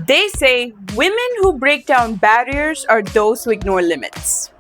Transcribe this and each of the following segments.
They say women who break down barriers are those who ignore limits.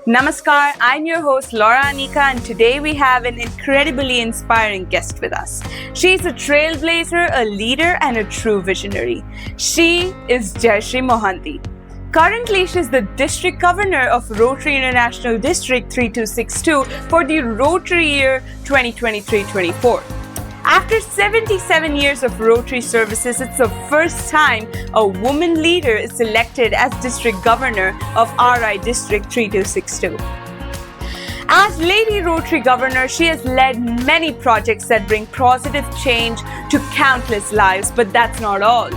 Namaskar, I'm your host Laura Anika, and today we have an incredibly inspiring guest with us. She's a trailblazer, a leader, and a true visionary. She is Jayashree Mohanty. Currently, she's the District Governor of Rotary International District 3262 for the Rotary year 2023-24. After 77 years of Rotary services, it's the first time a woman leader is elected as District Governor of RI District 3262. As Lady Rotary Governor, she has led many projects that bring positive change to countless lives, but that's not all.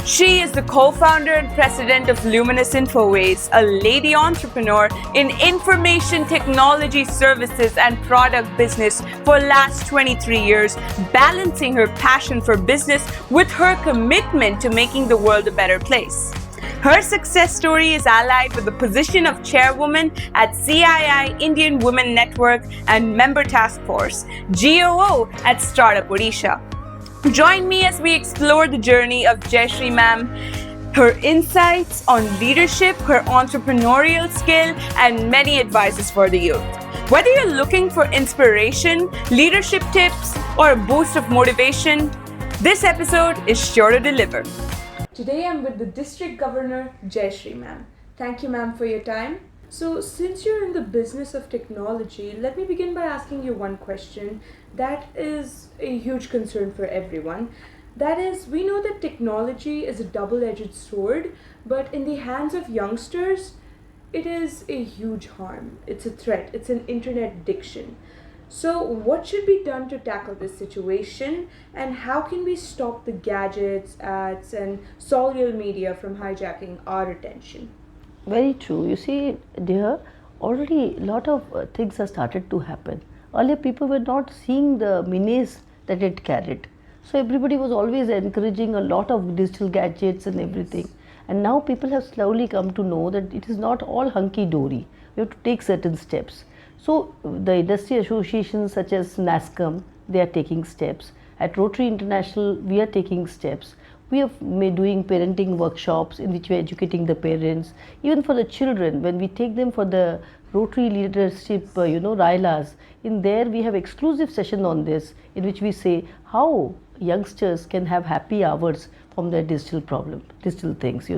She is the co-founder and president of LUMINOUS INFOWAYS, a lady entrepreneur in information technology services and product business for the last 23 years, balancing her passion for business with her commitment to making the world a better place. Her success story is allied with the position of chairwoman at CII Indian Women Network and member task force, GOO at Startup ODISHA. Join me as we explore the journey of Jayashree ma'am, her insights on leadership, her entrepreneurial skill, and many advices for the youth. Whether you're looking for inspiration, leadership tips, or a boost of motivation, this episode is sure to deliver. Today I'm with the District Governor, Jayashree ma'am. Thank you, ma'am, for your time. So, since you're in the business of technology, let me begin by asking you one question that is a huge concern for everyone. That is, we know that technology is a double-edged sword, but in the hands of youngsters, it is a huge harm. It's a threat. It's an internet addiction. So, what should be done to tackle this situation, and how can we stop the gadgets, ads, and social media from hijacking our attention? Very true. You see, dear, already a lot of things have started to happen. Earlier, people were not seeing the menace that it carried. So, everybody was always encouraging a lot of digital gadgets and everything. And now people have slowly come to know that it is not all hunky-dory. We have to take certain steps. So, the industry associations such as NASCOM, they are taking steps. At Rotary International, we are taking steps. We are doing parenting workshops in which we are educating the parents. Even for the children, when we take them for the Rotary leadership, Railas, in there we have exclusive session on this, in which we say how youngsters can have happy hours from their digital things,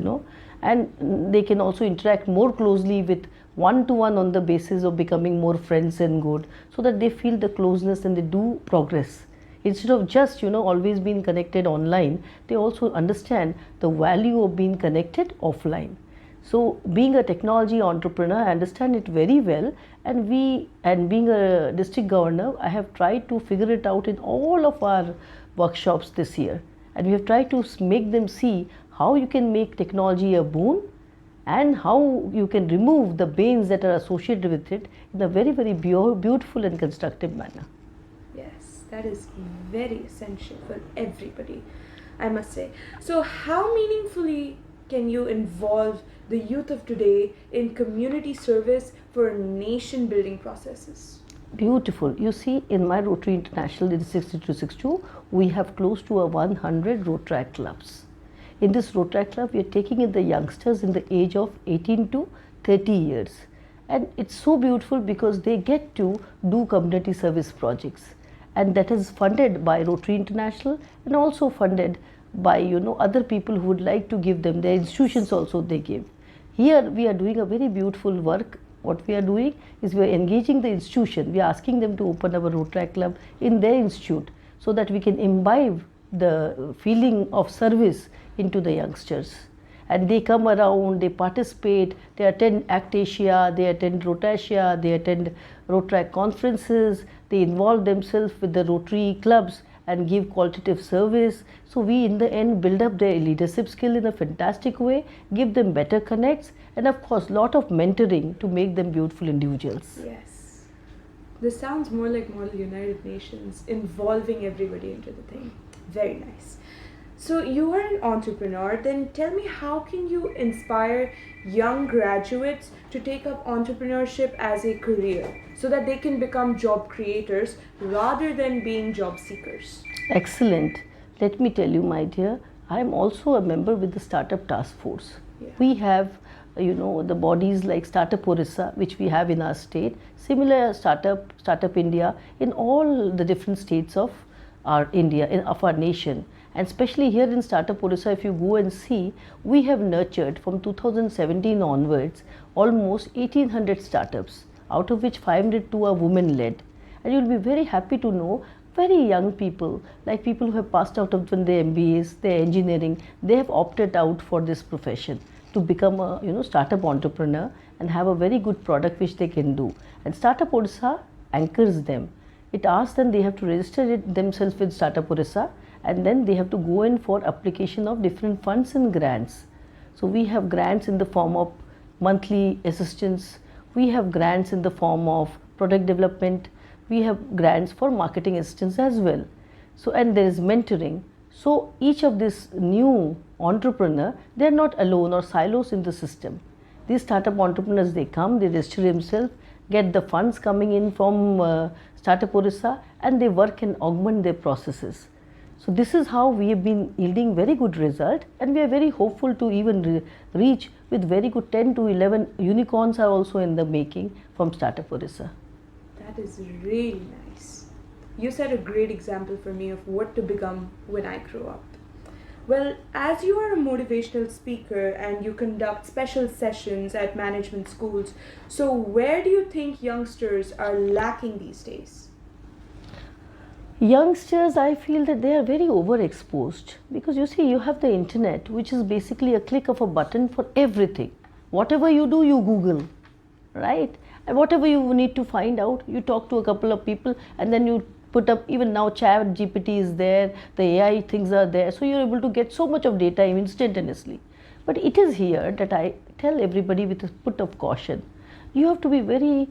and they can also interact more closely with one-to-one on the basis of becoming more friends and good, so that they feel the closeness and they do progress. Instead of just always being connected online, they also understand the value of being connected offline. So being a technology entrepreneur, I understand it very well, and being a district governor, I have tried to figure it out in all of our workshops this year, and we have tried to make them see how you can make technology a boon and how you can remove the banes that are associated with it in a very, very beautiful and constructive manner. That is very essential for everybody, I must say. So, how meaningfully can you involve the youth of today in community service for nation building processes? Beautiful. You see, in my Rotary International in 6262, we have close to 100 Rotaract clubs. In this Rotaract club, we are taking in the youngsters in the age of 18 to 30 years. And it's so beautiful because they get to do community service projects. And that is funded by Rotary International and also funded by other people who would like to give them, their institutions also they give. Here we are doing a very beautiful work. What we are doing is we are engaging the institution. We are asking them to open our Rotaract Club in their institute so that we can imbibe the feeling of service into the youngsters. And they come around, they participate, they attend ACT Asia, they attend Rotasia, they attend Rotaract conferences, they involve themselves with the Rotary clubs and give qualitative service. So we in the end build up their leadership skill in a fantastic way, give them better connects, and of course lot of mentoring to make them beautiful individuals. Yes. This sounds more like Model United Nations, involving everybody into the thing. Very nice. So you are an entrepreneur, then tell me, how can you inspire young graduates to take up entrepreneurship as a career so that they can become job creators rather than being job seekers? Excellent. Let me tell you, my dear, I am also a member with the Startup Task Force. Yeah. We have, the bodies like Startup Orissa, which we have in our state, similar Startup India in all the different states of our India, of our nation. And especially here in Startup Orissa, if you go and see, we have nurtured from 2017 onwards almost 1800 startups, out of which 502 are women led. And you'll be very happy to know very young people, like people who have passed out of their MBAs, their engineering, they have opted out for this profession to become a startup entrepreneur and have a very good product which they can do. And Startup Orissa anchors them. It asks them, they have to register it themselves with Startup Orissa, and then they have to go in for application of different funds and grants. So we have grants in the form of monthly assistance, we have grants in the form of product development, we have grants for marketing assistance as well. So, and there is mentoring. So each of this new entrepreneur, they are not alone or silos in the system. These startup entrepreneurs, they come, they register themselves, get the funds coming in from Startup Orissa, and they work and augment their processes. So this is how we have been yielding very good result, and we are very hopeful to even reach with very good 10 to 11 unicorns are also in the making from Startup Orissa. That is really nice. You set a great example for me of what to become when I grow up. Well, as you are a motivational speaker and you conduct special sessions at management schools, so where do you think youngsters are lacking these days? Youngsters, I feel that they are very overexposed, because you see, you have the internet, which is basically a click of a button for everything. Whatever you do, you Google, right? And whatever you need to find out, you talk to a couple of people, and then you put up, even now chat GPT is there, the AI things are there, so you're able to get so much of data instantaneously. But it is here that I tell everybody with a put of caution. You have to be very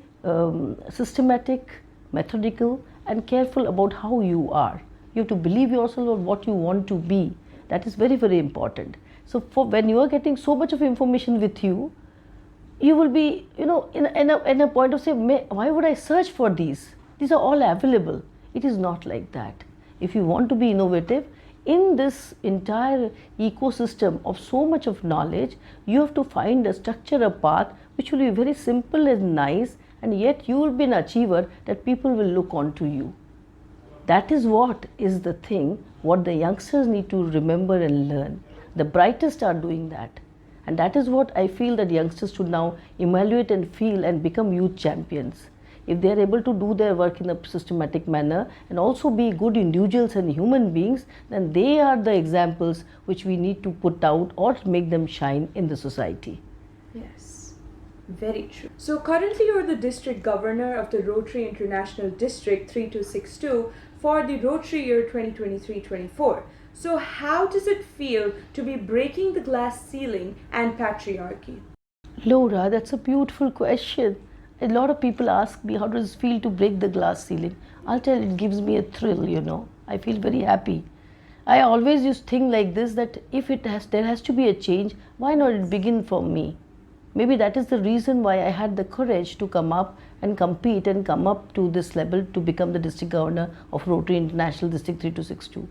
systematic, methodical, and careful about how you are. You have to believe yourself or what you want to be. That is very, very important. So for when you are getting so much of information with you, you will be, in a point of say, why would I search for these? These are all available. It is not like that. If you want to be innovative, in this entire ecosystem of so much of knowledge, you have to find a structure, a path which will be very simple and nice, and yet you will be an achiever that people will look on to you. That is what is the thing, what the youngsters need to remember and learn. The brightest are doing that. And that is what I feel that youngsters should now evaluate and feel and become youth champions. If they are able to do their work in a systematic manner and also be good individuals and human beings, then they are the examples which we need to put out or make them shine in the society. Yes, very true. So currently you're the district governor of the Rotary International District 3262 for the Rotary year 2023-24. So how does it feel to be breaking the glass ceiling and patriarchy? Laura, that's a beautiful question. A lot of people ask me, how does it feel to break the glass ceiling? I'll tell you, it gives me a thrill, I feel very happy. I always used to think like this, that if there has to be a change, why not it begin from me? Maybe that is the reason why I had the courage to come up and compete and come up to this level to become the district governor of Rotary International District 3262.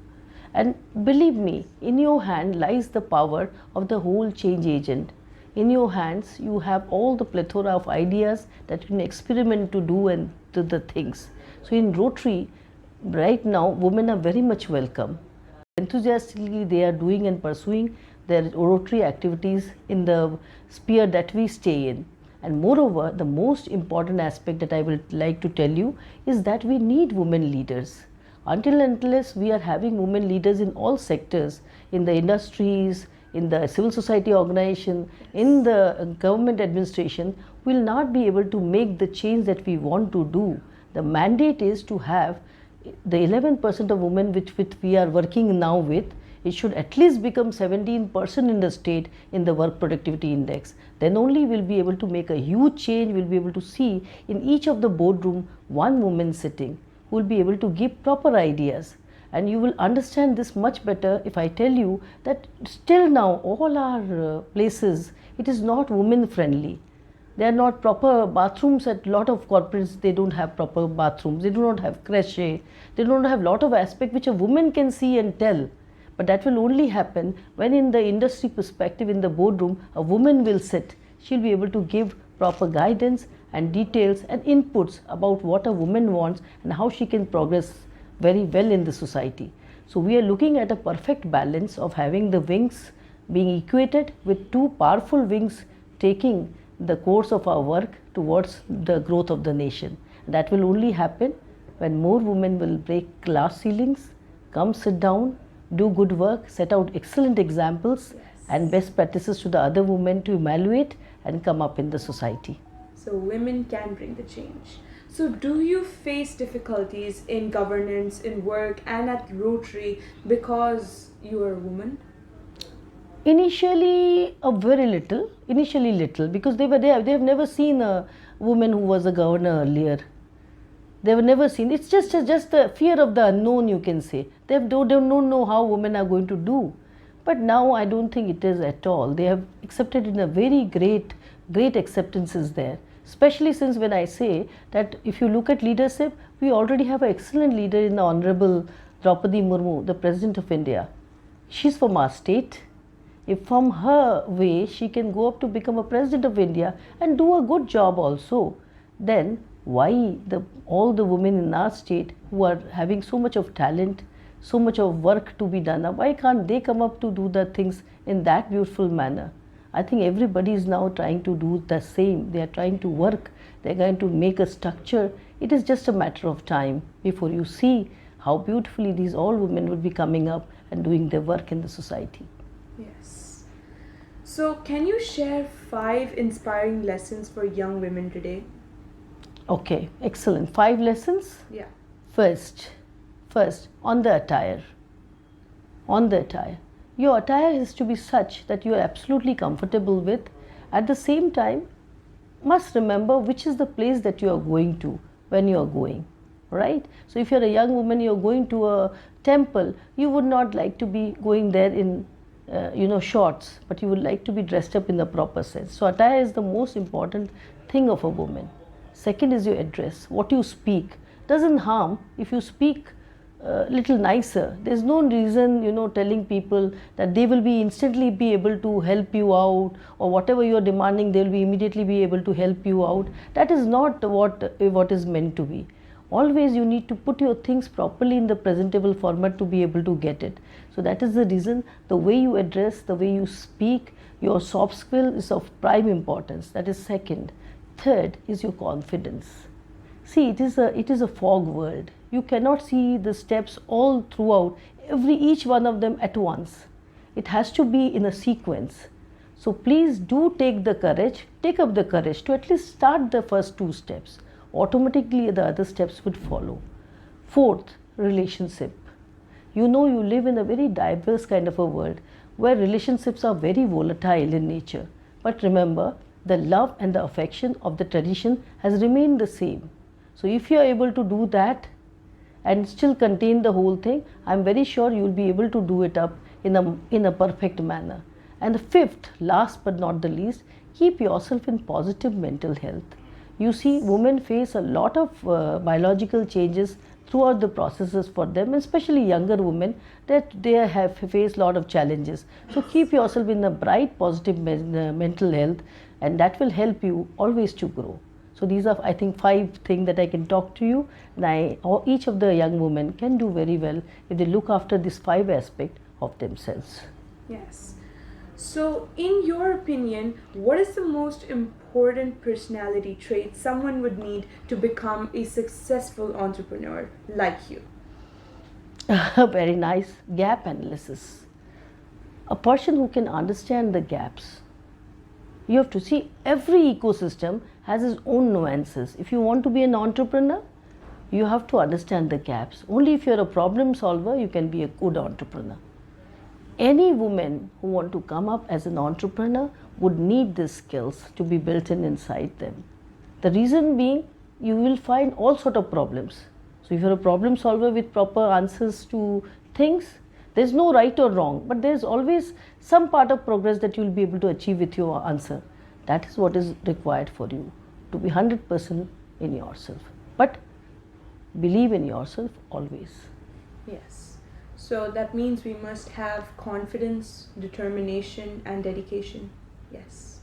And believe me, in your hand lies the power of the whole change agent. In your hands, you have all the plethora of ideas that you can experiment to do and do the things. So in Rotary, right now, women are very much welcome. Enthusiastically, they are doing and pursuing their Rotary activities in the sphere that we stay in. And moreover, the most important aspect that I would like to tell you is that we need women leaders. Until and unless we are having women leaders in all sectors, in the industries, in the civil society organization, in the government administration, we will not be able to make the change that we want to do. The mandate is to have the 11% of women which we are working now with, it should at least become 17% in the state in the work productivity index. Then only we will be able to make a huge change. We will be able to see in each of the boardroom one woman sitting who will be able to give proper ideas. And you will understand this much better if I tell you that still now all our places, it is not women friendly. They are not proper bathrooms at lot of corporates. They don't have proper bathrooms. They do not have creche. They don't have lot of aspect which a woman can see and tell. But that will only happen when in the industry perspective, in the boardroom, a woman will sit. She'll be able to give proper guidance and details and inputs about what a woman wants and how she can progress very well in the society. So we are looking at a perfect balance of having the wings being equated with two powerful wings taking the course of our work towards the growth of the nation. That will only happen when more women will break glass ceilings, come sit down, do good work, set out excellent examples and best practices to the other women to evaluate and come up in the society. So women can bring the change. So do you face difficulties in governance, in work and at Rotary because you are a woman? Initially, initially little, because they have never seen a woman who was a governor earlier. They were never seen. It's just the fear of the unknown, you can say. They don't know how women are going to do. But now I don't think it is at all. They have accepted in a very great acceptance is there. Especially since when I say that if you look at leadership, we already have an excellent leader in the Honorable Draupadi Murmu, the President of India. She's from our state. If from her way she can go up to become a President of India and do a good job also, then why all the women in our state who are having so much of talent, so much of work to be done, why can't they come up to do the things in that beautiful manner? I think everybody is now trying to do the same. They are trying to work. They are going to make a structure. It is just a matter of time before you see how beautifully these all women will be coming up and doing their work in the society. Yes. So can you share 5 inspiring lessons for young women today? Okay, excellent. 5 lessons? Yeah. First, on the attire. On the attire. Your attire has to be such that you are absolutely comfortable with. At the same time, must remember which is the place that you are going to when you are going, right? So if you're a young woman, you're going to a temple, you would not like to be going there in shorts, but you would like to be dressed up in the proper sense. So attire is the most important thing of a woman. Second is your address. What you speak doesn't harm if you speak little nicer. There's no reason, telling people that they will be instantly be able to help you out, or whatever you're demanding, they'll be immediately be able to help you out. That is not what is meant to be. Always you need to put your things properly in the presentable format to be able to get it. So that is the reason the way you address, the way you speak, your soft skill is of prime importance. That is second. Third is your confidence. See, it is a fog world. You cannot see the steps all throughout, each one of them at once. It has to be in a sequence. So please do take up the courage to at least start the first 2 steps. Automatically the other steps would follow. Fourth, relationship. You live in a very diverse kind of a world where relationships are very volatile in nature. But remember, the love and the affection of the tradition has remained the same. So if you are able to do that and still contain the whole thing, I am very sure you will be able to do it up in a perfect manner. And the fifth, last but not the least, keep yourself in positive mental health. You see, women face a lot of biological changes throughout the processes for them, especially younger women, that they have faced a lot of challenges. So keep yourself in a bright, positive mental health, and that will help you always to grow. So these are, I think, 5 things that I can talk to you, and each of the young women can do very well if they look after these 5 aspects of themselves. Yes. So in your opinion, what is the most important personality trait someone would need to become a successful entrepreneur like you? Very nice. Gap analysis. A person who can understand the gaps. You have to see every ecosystem has its own nuances. If you want to be an entrepreneur, you have to understand the gaps. Only if you're a problem solver, you can be a good entrepreneur. Any woman who want to come up as an entrepreneur would need these skills to be built inside them. The reason being, you will find all sort of problems. So if you're a problem solver with proper answers to things, there's no right or wrong, but there's always some part of progress that you'll be able to achieve with your answer. That is what is required for you, to be 100% in yourself. But believe in yourself always. Yes. So that means we must have confidence, determination, and dedication. Yes.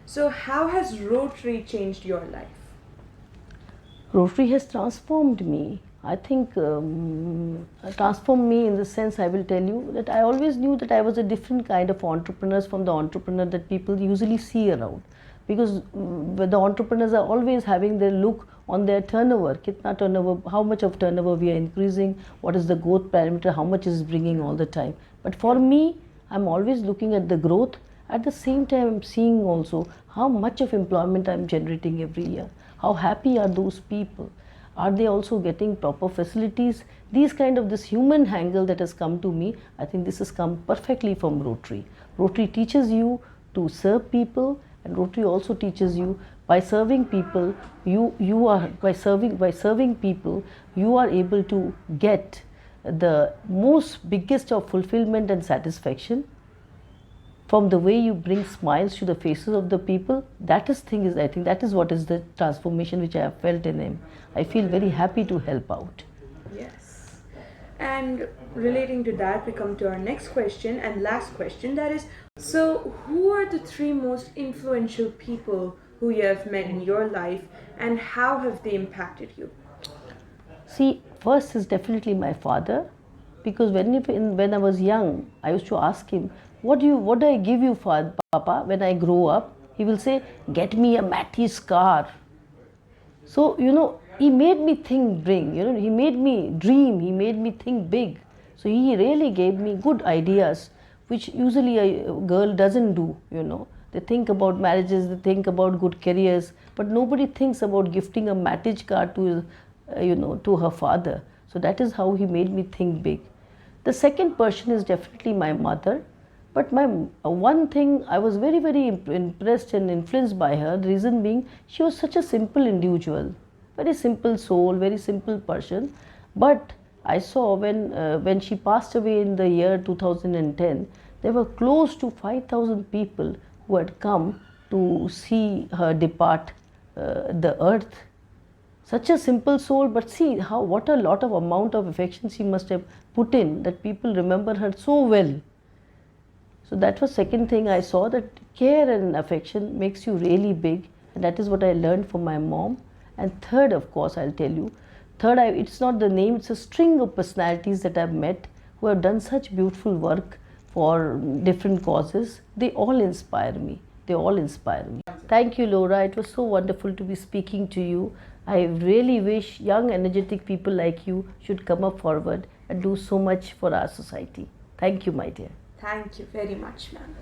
So, how has Rotary changed your life? Rotary has transformed me. I think transformed me in the sense, I will tell you that I always knew that I was a different kind of entrepreneur from the entrepreneur that people usually see around. Because the entrepreneurs are always having their look on their turnover, kitna turnover, how much of turnover we are increasing, what is the growth parameter, how much is bringing all the time. But for me, I'm always looking at the growth. At the same time, I'm seeing also how much of employment I'm generating every year. How happy are those people? Are they also getting proper facilities? These kind of this human angle that has come to me, I think this has come perfectly from Rotary. Rotary teaches you to serve people, and Rotary also teaches you by serving people, you are by serving people, you are able to get the most biggest of fulfillment and satisfaction from the way you bring smiles to the faces of the people. That is thing is, I think that is what is the transformation which I have felt in him. I feel very happy to help out. Yes. And relating to that, we come to our next question and last question, that is, so who are the three most influential people who you have met in your life, and how have they impacted you? See, first is definitely my father, because when I was young, I used to ask him, what do I give you, father, Papa, when I grow up? He will say, get me a Matisse car. So, he made me think big, he made me dream, he made me think big. So he really gave me good ideas, which usually a girl doesn't do, They think about marriages, they think about good careers, but nobody thinks about gifting a Matisse car to, to her father. So that is how he made me think big. The second person is definitely my mother. But my one thing, I was very, very impressed and influenced by her. The reason being, she was such a simple individual, very simple soul, very simple person. But I saw when she passed away in the year 2010, there were close to 5,000 people who had come to see her depart the earth. Such a simple soul, but see what a lot of amount of affection she must have put in, that people remember her so well. So that was second thing I saw, that care and affection makes you really big, and that is what I learned from my mom. And third, of course, I'll tell you, it's not the name, it's a string of personalities that I've met who have done such beautiful work for different causes. They all inspire me. They all inspire me. Thank you, Laura. It was so wonderful to be speaking to you. I really wish young, energetic people like you should come up forward and do so much for our society. Thank you, my dear. Thank you very much, ma'am.